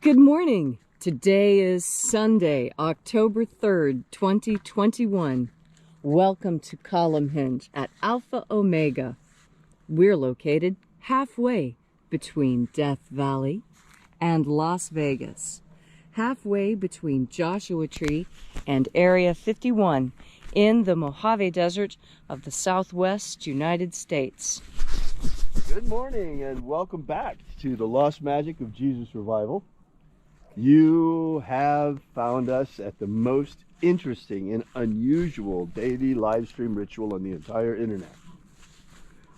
Good morning. Today is Sunday, October 3rd, 2021. Welcome to Column Hinge at Alpha Omega. We're located halfway between Death Valley and Las Vegas, halfway between Joshua Tree and Area 51 in the Mojave Desert of the Southwest United States. Good morning and welcome back to the Lost Magic of Jesus Revival. You have found us at the most interesting and unusual daily live stream ritual on the entire internet.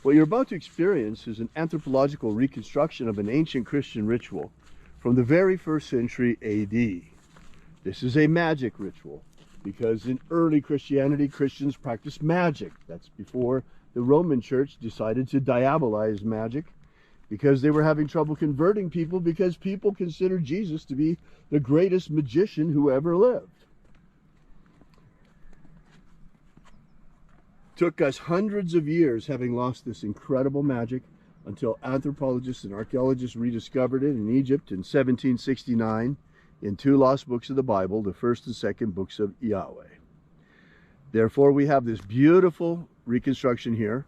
What you're about to experience is an anthropological reconstruction of an ancient Christian ritual from the very first century AD. This is a magic ritual because in early Christianity, Christians practiced magic. That's before the Roman Church decided to diabolize magic, because they were having trouble converting people because people considered Jesus to be the greatest magician who ever lived. Took us hundreds of years having lost this incredible magic until anthropologists and archaeologists rediscovered it in Egypt in 1769 in two lost books of the Bible, the first and second books of Yahweh. Therefore, we have this beautiful reconstruction here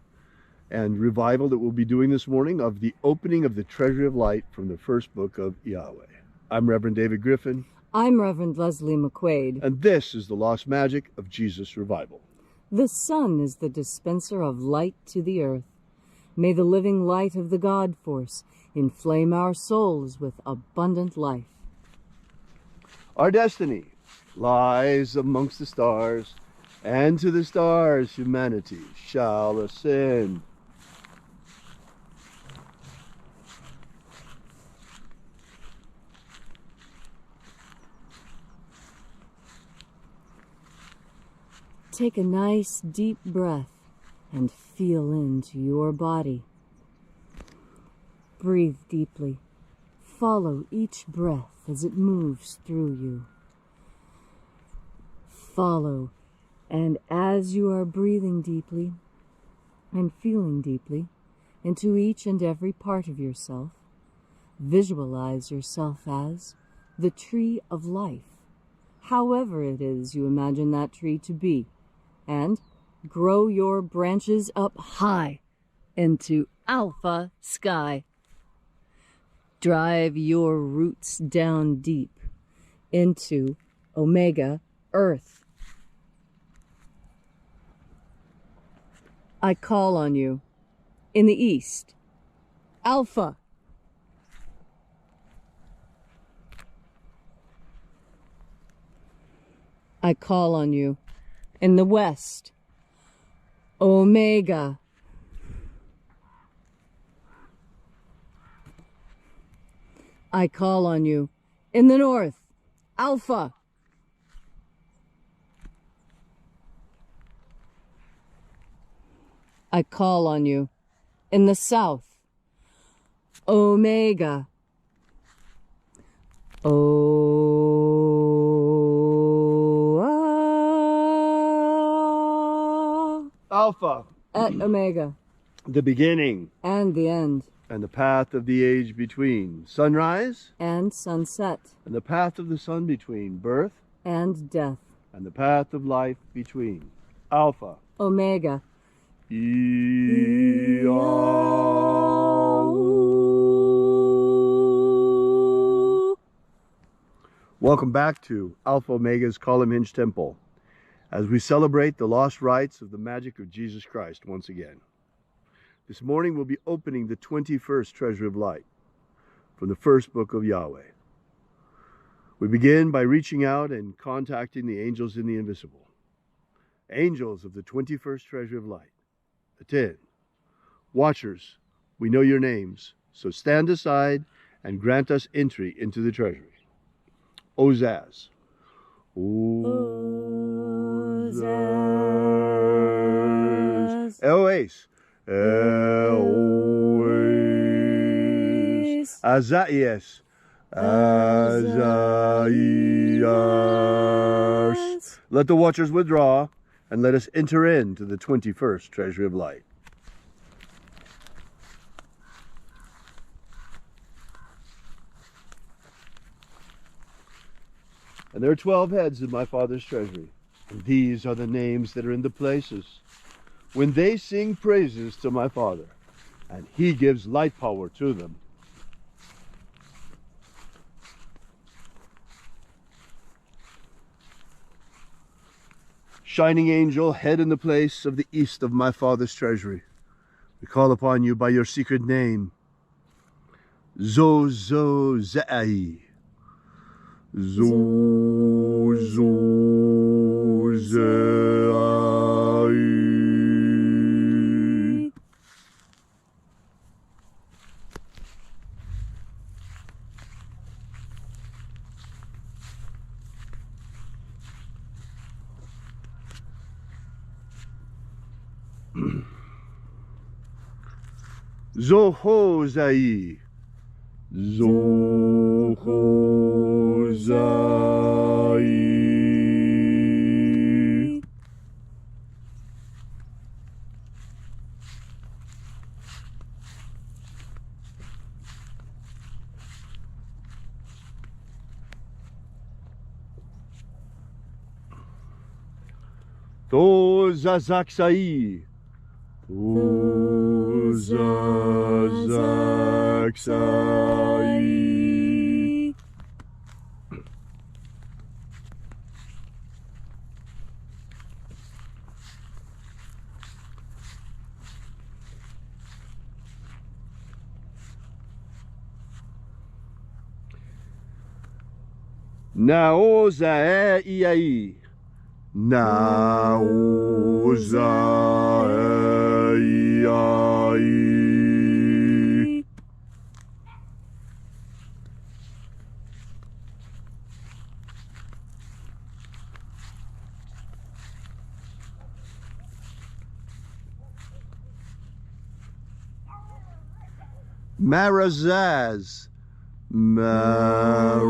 and revival that we'll be doing this morning of the opening of the Treasury of Light from the first book of Yahweh. I'm Reverend David Griffin. I'm Reverend Leslie McQuade. And this is the Lost Magic of Jesus Revival. The sun is the dispenser of light to the earth. May the living light of the God force inflame our souls with abundant life. Our destiny lies amongst the stars, and to the stars humanity shall ascend. Take a nice deep breath and feel into your body. Breathe deeply. Follow each breath as it moves through you. Follow, and as you are breathing deeply and feeling deeply into each and every part of yourself, visualize yourself as the tree of life, however it is you imagine that tree to be. And grow your branches up high into alpha sky. Drive your roots down deep into omega earth. I call on you in the east, alpha. I call on you in the west, omega. I call on you in the north, alpha. I call on you in the south, omega. Alpha. At omega. The beginning. And the end. And the path of the age between. Sunrise. And sunset. And the path of the sun between. Birth. And death. And the path of life between. Alpha. Omega. Welcome back to Alpha Omega's Column Hinge Temple, as we celebrate the lost rites of the magic of Jesus Christ once again. This morning we'll be opening the 21st Treasury of Light from the first book of Yahweh. We begin by reaching out and contacting the angels in the invisible. Angels of the 21st Treasury of Light. The 10. Watchers, we know your names, so stand aside and grant us entry into the treasury. Ozaz. Ozaz. Eoes. Eoes. Azaias. Azaias. Let the watchers withdraw, and let us enter into the 21st Treasury of Light. And there are 12 heads in my Father's treasury. And these are the names that are in the places. When they sing praises to my Father, and he gives light power to them. Shining angel, head in the place of the east of my Father's treasury, we call upon you by your secret name. Zozai. Zozai. Zohozai. Zohozai. Tozazaksai. Tozazaksai. Naoza I. Naoza I. Marazaz. Marazaz.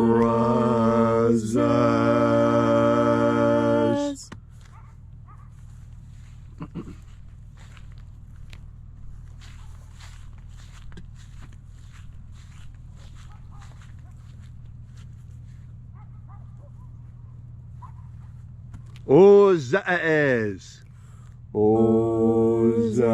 Ozaez. Ozaez.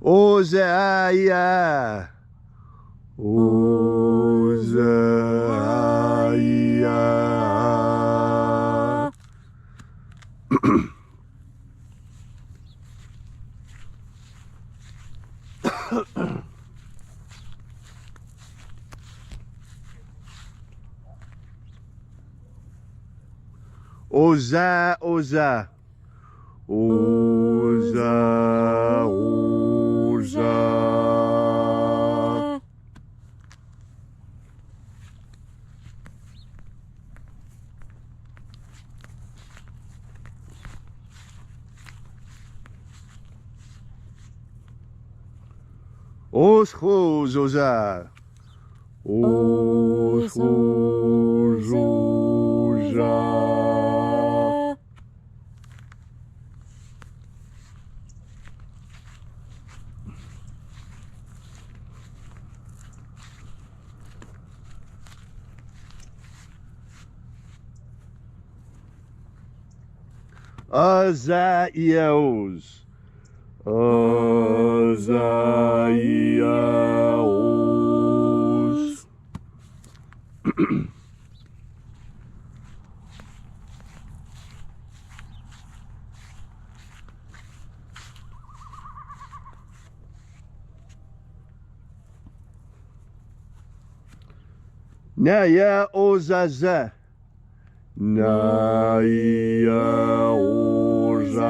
Ozaia. Ozaia. Oza, Oza. Oza, Oza. Oshos, Oza. Oshos, Oza. Azaios. Azaios. Naya Ozaza. Naya Ozaza.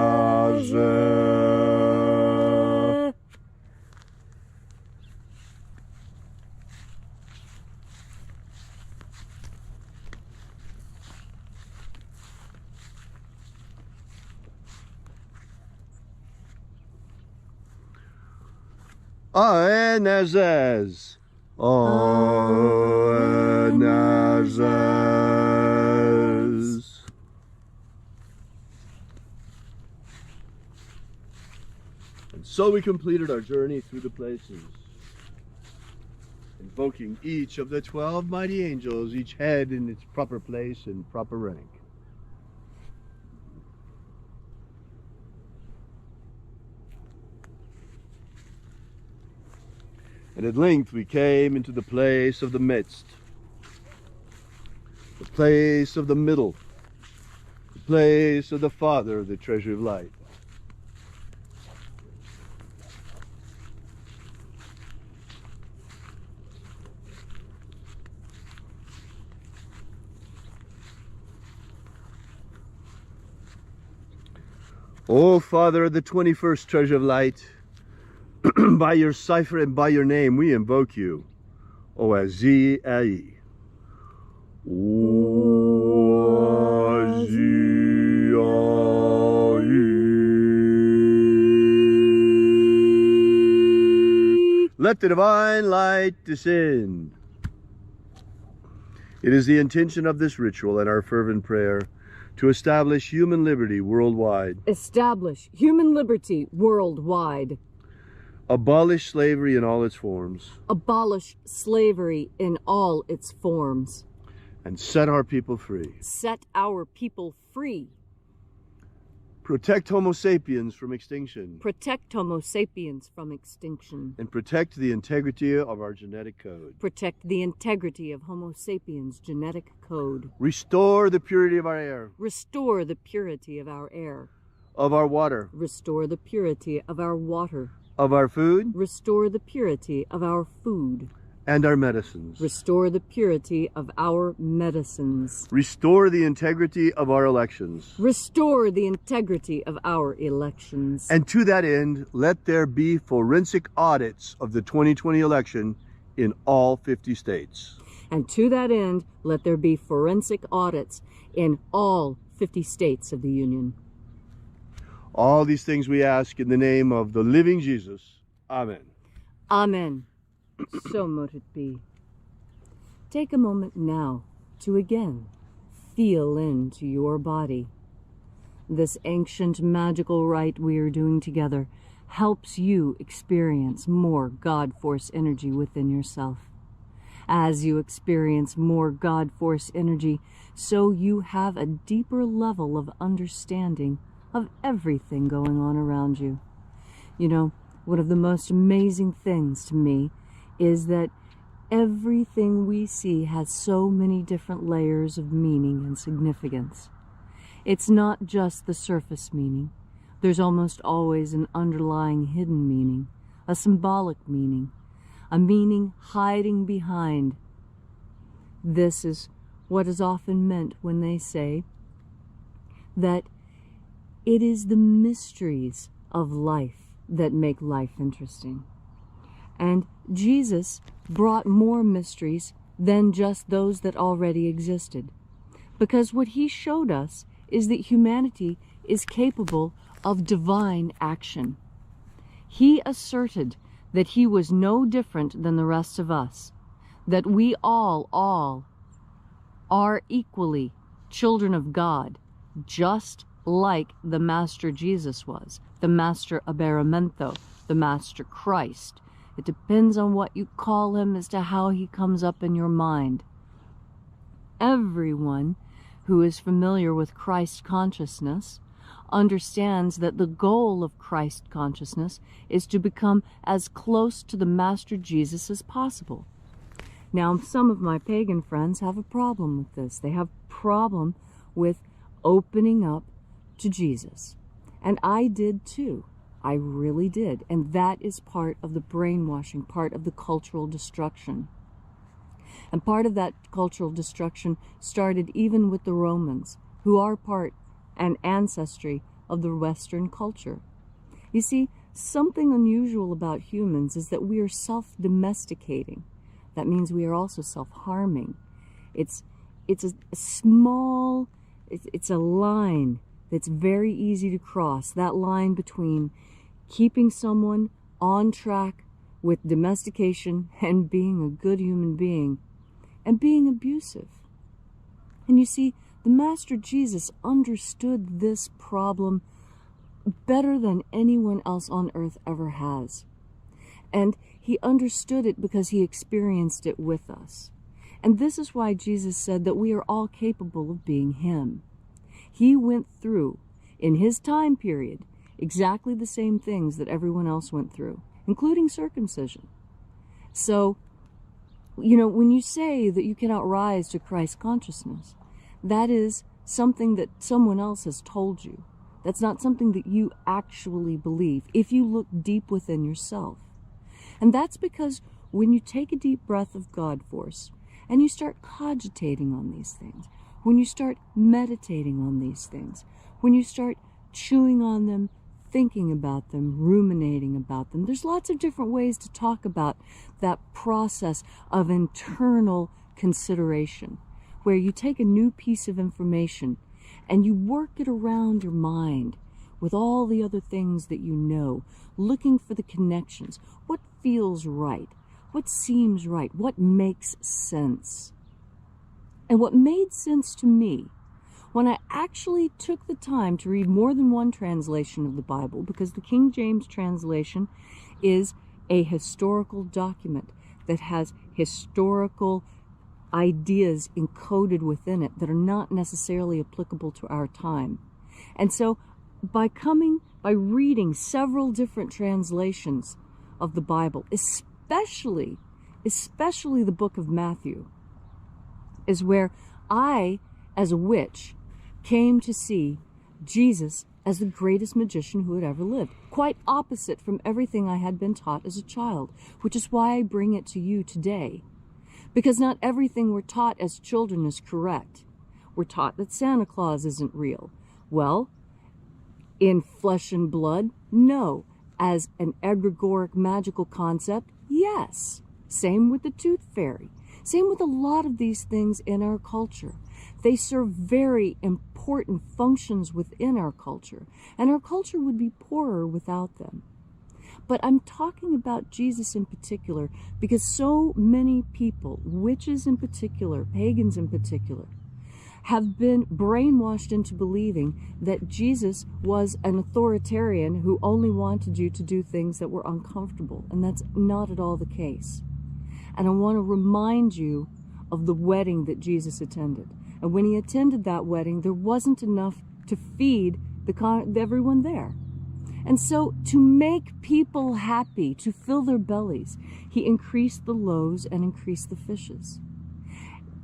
Aenazaz. Nazas. And so we completed our journey through the places, invoking each of the 12 mighty angels, each head in its proper place and proper rank. And at length we came into the place of the midst, the place of the middle, the place of the Father, the treasure of light. O Father of the 21st treasure of light, by your cipher and by your name we invoke you. O IAOE I. Let the divine light descend. It is the intention of this ritual and our fervent prayer to establish human liberty worldwide. Establish human liberty worldwide. Abolish slavery in all its forms. Abolish slavery in all its forms. And set our people free. Set our people free. Protect Homo sapiens from extinction. Protect Homo sapiens from extinction. And protect the integrity of our genetic code. Protect the integrity of Homo sapiens' genetic code. Restore the purity of our air. Restore the purity of our air. Of our water. Restore the purity of our water. Of our food. Restore the purity of our food. And our medicines. Restore the purity of our medicines. Restore the integrity of our elections. Restore the integrity of our elections. And to that end, let there be forensic audits of the 2020 election in all 50 states. And to that end, let there be forensic audits in all 50 states of the Union. All these things we ask in the name of the living Jesus. Amen. Amen. So mote it be. Take a moment now to again feel into your body. This ancient magical rite we are doing together helps you experience more God Force energy within yourself. As you experience more God Force energy, so you have a deeper level of understanding of everything going on around you. You know, one of the most amazing things to me is that everything we see has so many different layers of meaning and significance. It's not just the surface meaning. There's almost always an underlying hidden meaning, a symbolic meaning, a meaning hiding behind. This is what is often meant when they say that it is the mysteries of life that make life interesting. And Jesus brought more mysteries than just those that already existed. Because what he showed us is that humanity is capable of divine action. He asserted that he was no different than the rest of us, that we all are equally children of God, just like the Master Jesus was, the Master Aberamento, the Master Christ. It depends on what you call him as to how he comes up in your mind. Everyone who is familiar with Christ consciousness understands that the goal of Christ consciousness is to become as close to the Master Jesus as possible. Now, some of my pagan friends have a problem with this. They have a problem with opening up to Jesus. And I did too. I really did. And that is part of the brainwashing, part of the cultural destruction. And part of that cultural destruction started even with the Romans, who are part and ancestry of the Western culture. You see, something unusual about humans is that we are self-domesticating. That means we are also self-harming. It's a small, it's a line that's very easy to cross, that line between keeping someone on track with domestication and being a good human being and being abusive. And you see, the Master Jesus understood this problem better than anyone else on earth ever has. And he understood it because he experienced it with us. And this is why Jesus said that we are all capable of being him. He went through, in his time period, exactly the same things that everyone else went through, including circumcision. So, you know, when you say that you cannot rise to Christ consciousness, that is something that someone else has told you. That's not something that you actually believe if you look deep within yourself. And that's because when you take a deep breath of God force and you start cogitating on these things, when you start meditating on these things, when you start chewing on them, thinking about them, ruminating about them, there's lots of different ways to talk about that process of internal consideration, where you take a new piece of information and you work it around your mind with all the other things that you know, looking for the connections. What feels right? What seems right? What makes sense? And what made sense to me, when I actually took the time to read more than one translation of the Bible, because the King James translation is a historical document that has historical ideas encoded within it that are not necessarily applicable to our time. And so by reading several different translations of the Bible, especially the book of Matthew, is where I, as a witch, came to see Jesus as the greatest magician who had ever lived. Quite opposite from everything I had been taught as a child, which is why I bring it to you today. Because not everything we're taught as children is correct. We're taught that Santa Claus isn't real. Well, in flesh and blood, no. As an egregoric magical concept, yes. Same with the tooth fairy. Same with a lot of these things in our culture. They serve very important functions within our culture, and our culture would be poorer without them. But I'm talking about Jesus in particular because so many people, witches in particular, pagans in particular, have been brainwashed into believing that Jesus was an authoritarian who only wanted you to do things that were uncomfortable, and that's not at all the case. And I want to remind you of the wedding that Jesus attended. And when he attended that wedding, there wasn't enough to feed everyone there. And so to make people happy, to fill their bellies, he increased the loaves and increased the fishes.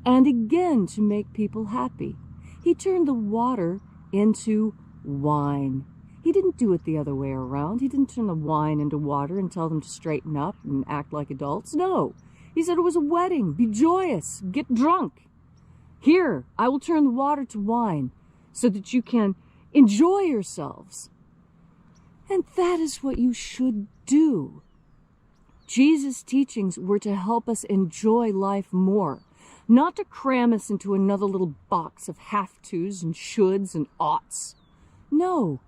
And again, to make people happy, he turned the water into wine. He didn't do it the other way around. He didn't turn the wine into water and tell them to straighten up and act like adults. No, he said it was a wedding. Be joyous, get drunk. Here, I will turn the water to wine so that you can enjoy yourselves. And that is what you should do. Jesus' teachings were to help us enjoy life more, not to cram us into another little box of have-tos and shoulds and oughts. No,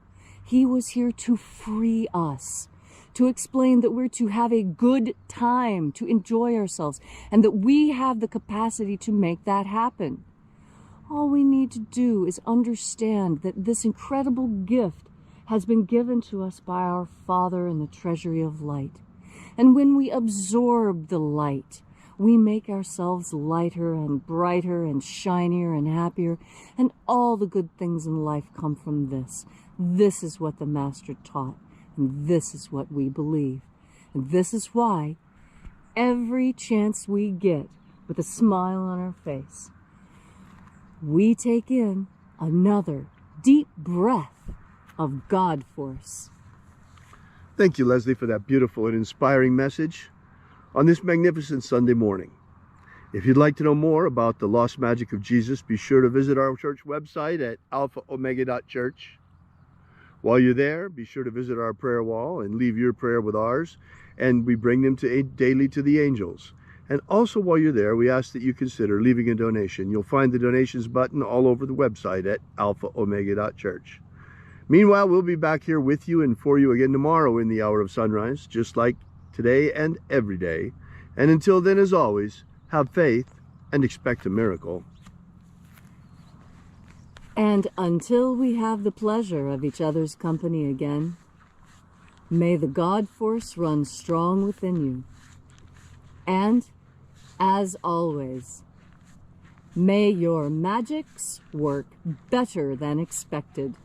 he was here to free us, to explain that we're to have a good time, to enjoy ourselves, and that we have the capacity to make that happen. All we need to do is understand that this incredible gift has been given to us by our Father in the treasury of light. And when we absorb the light, we make ourselves lighter and brighter and shinier and happier, and all the good things in life come from this. This is what the Master taught, and this is what we believe. And this is why every chance we get, with a smile on our face, we take in another deep breath of God force. Thank you, Leslie, for that beautiful and inspiring message on this magnificent Sunday morning. If you'd like to know more about the lost magic of Jesus, be sure to visit our church website at alphaomega.church. While you're there, be sure to visit our prayer wall and leave your prayer with ours, and we bring them daily to the angels. And also, while you're there, we ask that you consider leaving a donation. You'll find the donations button all over the website at alphaomega.church. Meanwhile, we'll be back here with you and for you again tomorrow in the hour of sunrise, just like today and every day. And until then, as always, have faith and expect a miracle. And until we have the pleasure of each other's company again, may the God force run strong within you. And, as always, may your magics work better than expected.